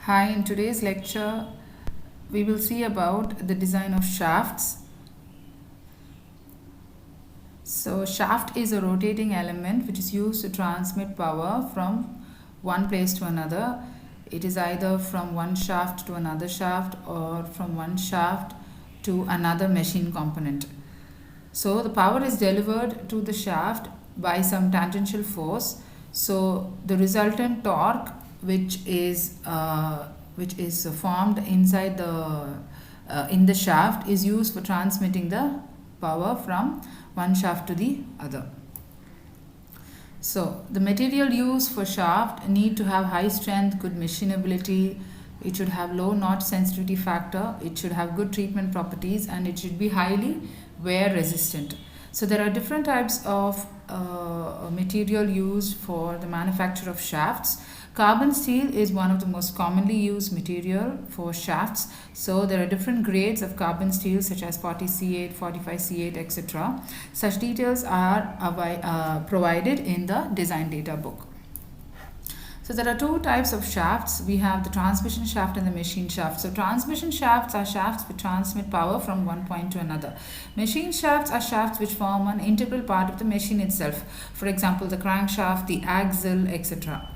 Hi, in today's lecture, we will see about the design of shafts. So, shaft is a rotating element which is used to transmit power from one place to another. It is either from one shaft to another shaft or from one shaft to another machine component. So, the power is delivered to the shaft by some tangential force. So, the resultant torque, which is formed inside the in the shaft, is used for transmitting the power from one shaft to the other. So, the material used for shaft need to have high strength, good machinability. It should have low knot sensitivity factor. It should have good treatment properties, and it should be highly wear resistant. So there are different types of material used for the manufacture of shafts. Carbon steel is one of the most commonly used material for shafts. So there are different grades of carbon steel such as 40C8, 45C8, etc. Such details are provided in the design data book. So there are two types of shafts. We have the transmission shaft and the machine shaft. So transmission shafts are shafts which transmit power from one point to another. Machine shafts are shafts which form an integral part of the machine itself. For example, the crankshaft, the axle, etc.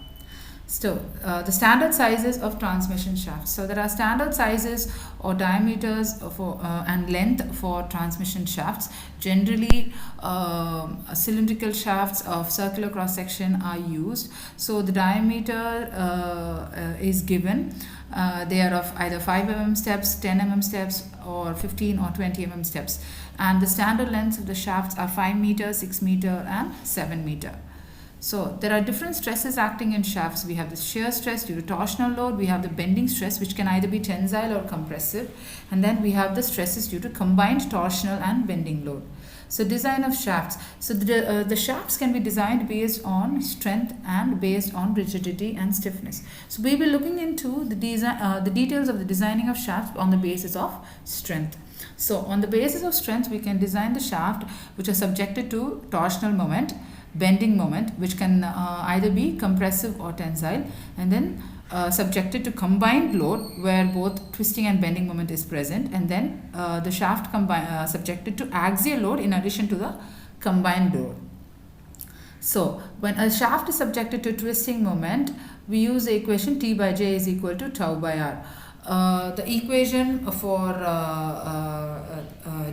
So, the standard sizes of transmission shafts. So, there are standard sizes or diameters for and length for transmission shafts. Generally, cylindrical shafts of circular cross section are used. So, the diameter is given. They are of either 5 mm steps, 10 mm steps, or 15 or 20 mm steps. And the standard lengths of the shafts are 5 meter, 6 meter, and 7 meter. So there are different stresses acting in shafts. We have the shear stress due to torsional load. We have the bending stress, which can either be tensile or compressive. And then we have the stresses due to combined torsional and bending load. So design of shafts. So the shafts can be designed based on strength and based on rigidity and stiffness. So we will be looking into the details of the designing of shafts on the basis of strength. So on the basis of strength, we can design the shaft which are subjected to torsional moment, bending moment, which can either be compressive or tensile, and then subjected to combined load where both twisting and bending moment is present, and then the shaft subjected to axial load in addition to the combined load. So when a shaft is subjected to twisting moment, we use the equation T by J is equal to tau by R. The equation for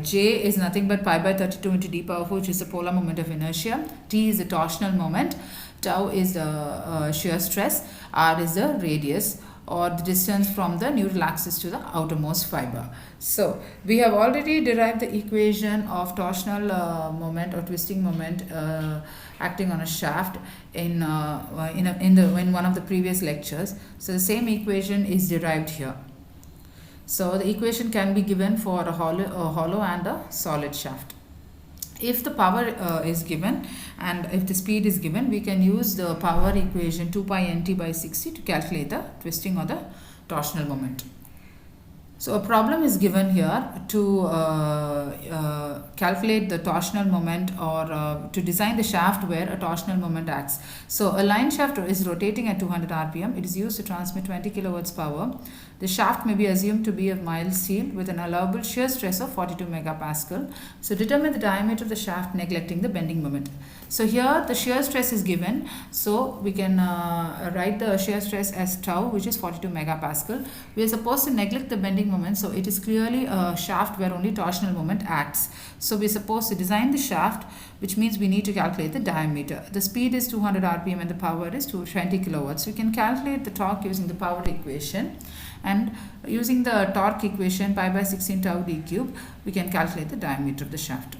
J is nothing but pi by 32 into d power 4, which is the polar moment of inertia. T is the torsional moment. Tau is the shear stress. R is the radius or the distance from the neutral axis to the outermost fiber. So we have already derived the equation of torsional moment or twisting moment acting on a shaft in one of the previous lectures. So the same equation is derived here. So the equation can be given for a hollow and a solid shaft. If the power is given and if the speed is given, we can use the power equation 2 pi nt by 60 to calculate the twisting or the torsional moment. So a problem is given here to calculate the torsional moment or to design the shaft where a torsional moment acts. So a line shaft is rotating at 200 rpm. It is used to transmit 20 kilowatts power. The shaft may be assumed to be of mild steel with an allowable shear stress of 42 megapascal. So determine the diameter of the shaft neglecting the bending moment. So here the shear stress is given. So we can write the shear stress as tau, which is 42 megapascal. We are supposed to neglect the bending moment. So it is clearly a shaft where only torsional moment acts. So we are supposed to design the shaft, which means we need to calculate the diameter. The speed is 200 rpm and the power is 20 kilowatts. So we can calculate the torque using the power equation. And using the torque equation pi by 16 tau d cube, we can calculate the diameter of the shaft.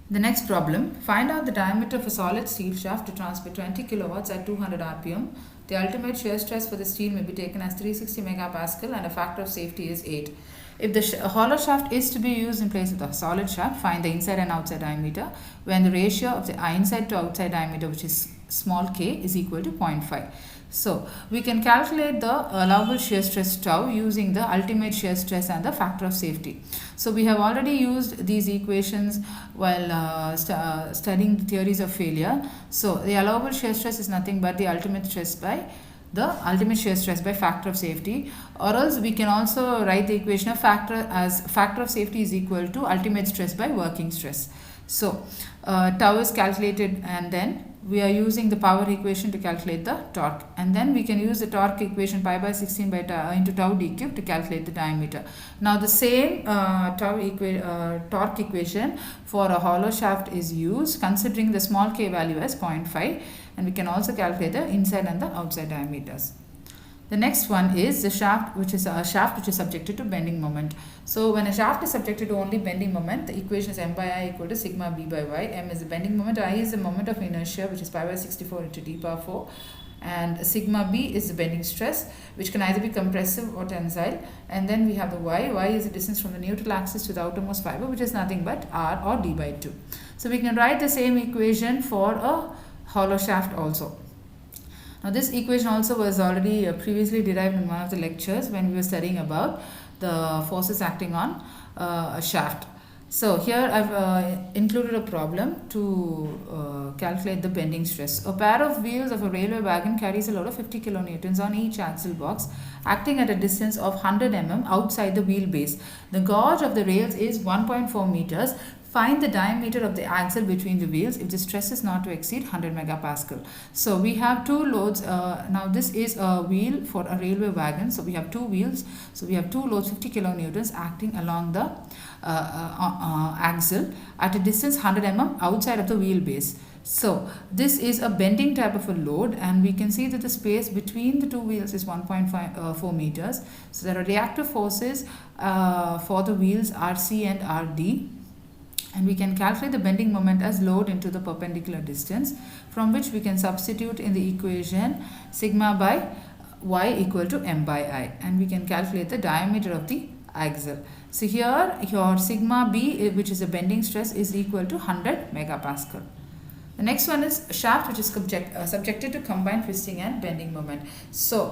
The next problem, find out the diameter of a solid steel shaft to transmit 20 kilowatts at 200 rpm. The ultimate shear stress for the steel may be taken as 360 megapascal and a factor of safety is 8. If the hollow shaft is to be used in place of the solid shaft, find the inside and outside diameter when the ratio of the inside to outside diameter, which is small k, is equal to 0.5. So we can calculate the allowable shear stress tau using the ultimate shear stress and the factor of safety. So we have already used these equations while studying the theories of failure. So the allowable shear stress is nothing but the ultimate stress by the ultimate shear stress by factor of safety, or else we can also write the equation of factor of safety is equal to ultimate stress by working stress. So tau is calculated, and then we are using the power equation to calculate the torque, and then we can use the torque equation pi by 16 by tau into tau d cube to calculate the diameter. Now the same torque equation for a hollow shaft is used, considering the small k value as 0.5, and we can also calculate the inside and the outside diameters. The next one is the shaft, which is subjected to bending moment. So when a shaft is subjected to only bending moment, the equation is m by I equal to sigma b by y. M is the bending moment, I is the moment of inertia, which is pi by 64 into d power 4, and sigma b is the bending stress, which can either be compressive or tensile, and then we have the y. Y is the distance from the neutral axis to the outermost fiber, which is nothing but r or d by 2. So we can write the same equation for a hollow shaft also. Now this equation also was already previously derived in one of the lectures when we were studying about the forces acting on a shaft. So here I've included a problem to calculate the bending stress. A pair of wheels of a railway wagon carries a load of 50 kilonewtons on each axle box, acting at a distance of 100 mm outside the wheel base. The gauge of the rails is 1.4 meters. Find the diameter of the axle between the wheels if the stress is not to exceed 100 megapascal. So we have two loads. Now this is a wheel for a railway wagon. So we have two wheels. So we have two loads 50 kilonewtons acting along the axle at a distance 100 mm outside of the wheel base. So this is a bending type of a load, and we can see that the space between the two wheels is 1.4 meters. So there are reactive forces for the wheels RC and RD. And we can calculate the bending moment as load into the perpendicular distance, from which we can substitute in the equation sigma by y equal to m by I, and we can calculate the diameter of the axle. So here your sigma b, which is a bending stress, is equal to 100 megapascal. The next one is shaft, which is subjected to combined twisting and bending moment. So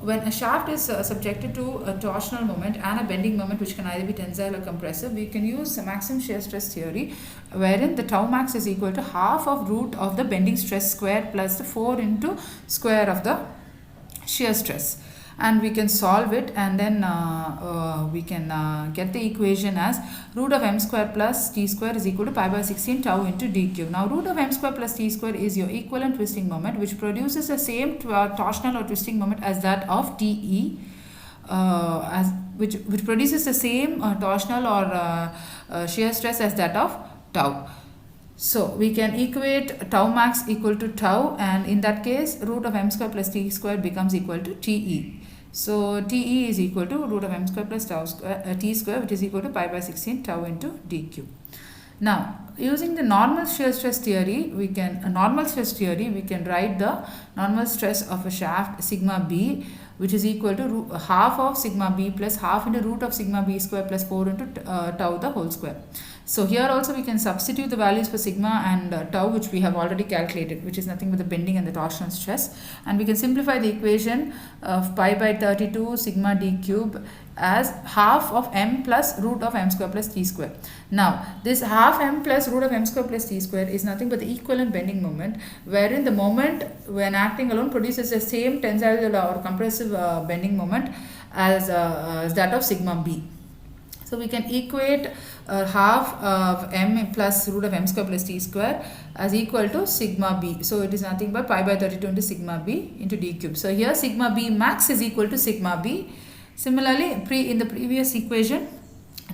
when a shaft is subjected to a torsional moment and a bending moment, which can either be tensile or compressive, we can use the maximum shear stress theory, wherein the tau max is equal to half of root of the bending stress squared plus the 4 into square of the shear stress. And we can solve it, and then we can get the equation as root of m square plus t square is equal to pi by 16 tau into d cube. Now root of m square plus t square is your equivalent twisting moment, which produces the same torsional or twisting moment as that of te, which produces the same torsional or shear stress as that of tau. So we can equate tau max equal to tau, and in that case root of m square plus t square becomes equal to te. So te is equal to root of m square plus t square, which is equal to pi by 16 tau into d cube. Now using the normal shear stress theory, we can write the normal stress of a shaft sigma b, which is equal to half of sigma b plus half into root of sigma b square plus 4 into tau the whole square. So here also we can substitute the values for sigma and tau, which we have already calculated, which is nothing but the bending and the torsional stress, and we can simplify the equation of pi by 32 sigma d cube as half of m plus root of m square plus t square. Now this half m plus root of m square plus t square is nothing but the equivalent bending moment, wherein the moment when acting alone produces the same tensile or compressive bending moment as that of sigma b. So we can equate half of m plus root of m square plus t square as equal to sigma b. So it is nothing but pi by 32 into sigma b into d cube. So here sigma b max is equal to sigma b. Similarly, in the previous equation,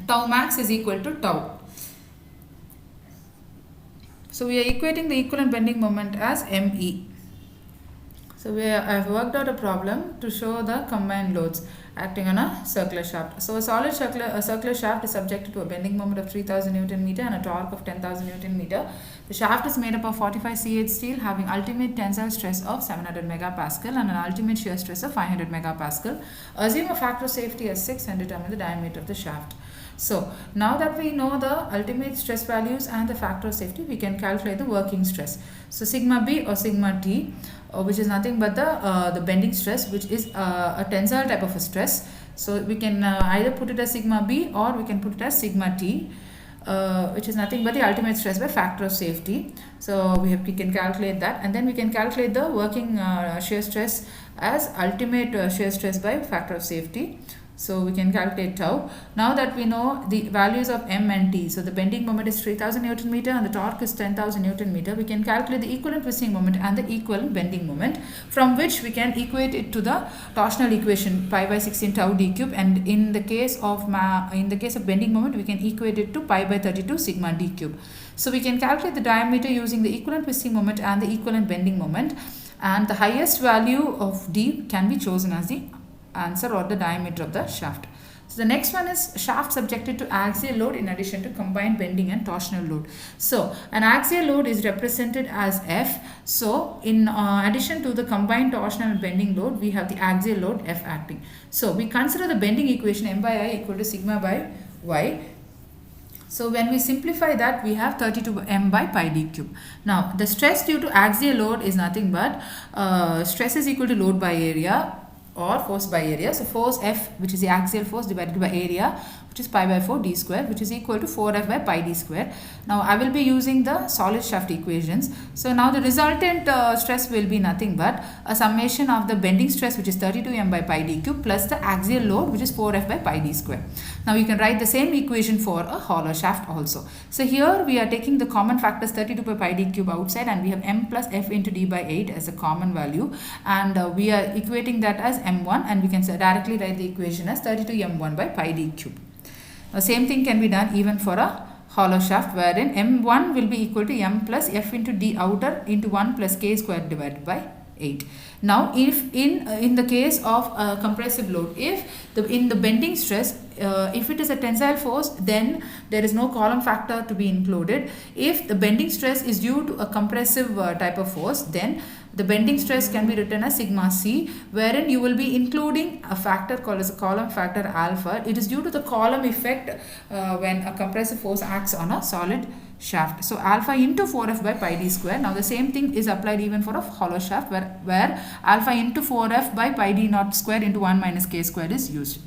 tau max is equal to tau. So we are equating the equivalent bending moment as me. So I have worked out a problem to show the combined loads acting on a circular shaft. So a circular shaft is subjected to a bending moment of 3000 Newton meter and a torque of 10,000 Newton meter. The shaft is made up of 45 C8 steel having ultimate tensile stress of 700 megapascal and an ultimate shear stress of 500 megapascal. Assume a factor of safety as 6 and determine the diameter of the shaft. So now that we know the ultimate stress values and the factor of safety, we can calculate the working stress. So sigma b or sigma t, which is nothing but the bending stress, which is a tensile type of a stress. So we can either put it as sigma b or we can put it as sigma t. which is nothing but the ultimate stress by factor of safety. So we can calculate that, and then we can calculate the working shear stress as ultimate shear stress by factor of safety. So we can calculate tau. Now that we know the values of M and T, so the bending moment is 3000 Newton meter and the torque is 10,000 Newton meter, we can calculate the equivalent twisting moment and the equivalent bending moment, from which we can equate it to the torsional equation pi by 16 tau d cube, and in the case of bending moment we can equate it to pi by 32 sigma d cube. So we can calculate the diameter using the equivalent twisting moment and the equivalent bending moment, and the highest value of d can be chosen as the answer or the diameter of the shaft. So the next one is shaft subjected to axial load in addition to combined bending and torsional load. So an axial load is represented as F. So in addition to the combined torsional and bending load, we have the axial load F acting. So we consider the bending equation M by I equal to sigma by Y. So when we simplify that, we have 32 M by pi d cube. Now the stress due to axial load is nothing but stress is equal to load by area or force by area. So force F, which is the axial force, divided by area, which is pi by 4 d square, which is equal to 4F by pi d square. Now I will be using the solid shaft equations. So now the resultant stress will be nothing but a summation of the bending stress, which is 32 M by pi d cube, plus the axial load, which is 4F by pi d square. Now you can write the same equation for a hollow shaft also. So here we are taking the common factors 32 by pi d cube outside, and we have M plus F into d by 8 as a common value, and we are equating that as M1, and we can directly write the equation as 32 M1 by pi d cube. Now same thing can be done even for a hollow shaft, wherein M1 will be equal to M plus F into d outer into 1 plus k squared divided by 8. Now if in the case of a compressive load, if in the bending stress, if it is a tensile force, then there is no column factor to be included. If the bending stress is due to a compressive type of force, then the bending stress can be written as sigma c, wherein you will be including a factor called as a column factor alpha. It is due to the column effect when a compressive force acts on a solid shaft. So alpha into 4F by pi d square. Now the same thing is applied even for a hollow shaft, where alpha into 4F by pi d naught square into 1 minus k square is used.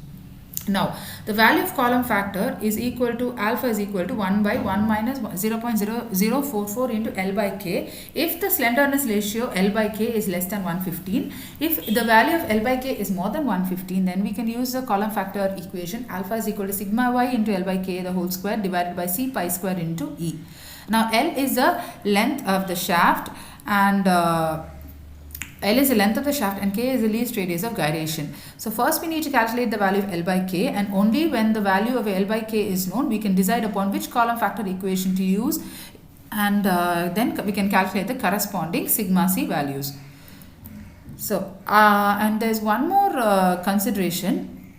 Now the value of column factor is equal to alpha is equal to 1 by 1 minus 0.0044 into L by K if the slenderness ratio L by K is less than 115. If the value of L by K is more than 115, then we can use the column factor equation. Alpha is equal to sigma y into L by K the whole square divided by C pi square into E. Now L is the length of the shaft, and L is the length of the shaft, and K is the least radius of gyration. So first we need to calculate the value of L by K, and only when the value of L by K is known, we can decide upon which column factor equation to use, and then we can calculate the corresponding sigma c values. So and there's one more consideration.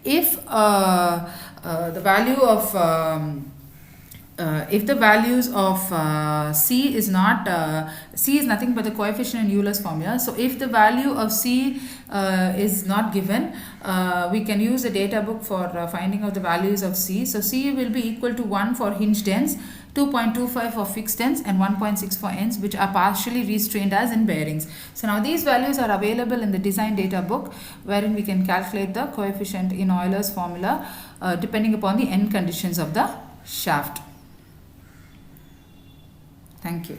If the value of if the values of C is not, C is nothing but the coefficient in Euler's formula. So if the value of C is not given, we can use the data book for finding out the values of C. So C will be equal to 1 for hinge ends, 2.25 for fixed ends, and 1.6 for ends which are partially restrained as in bearings. So now these values are available in the design data book, wherein we can calculate the coefficient in Euler's formula depending upon the end conditions of the shaft. Thank you.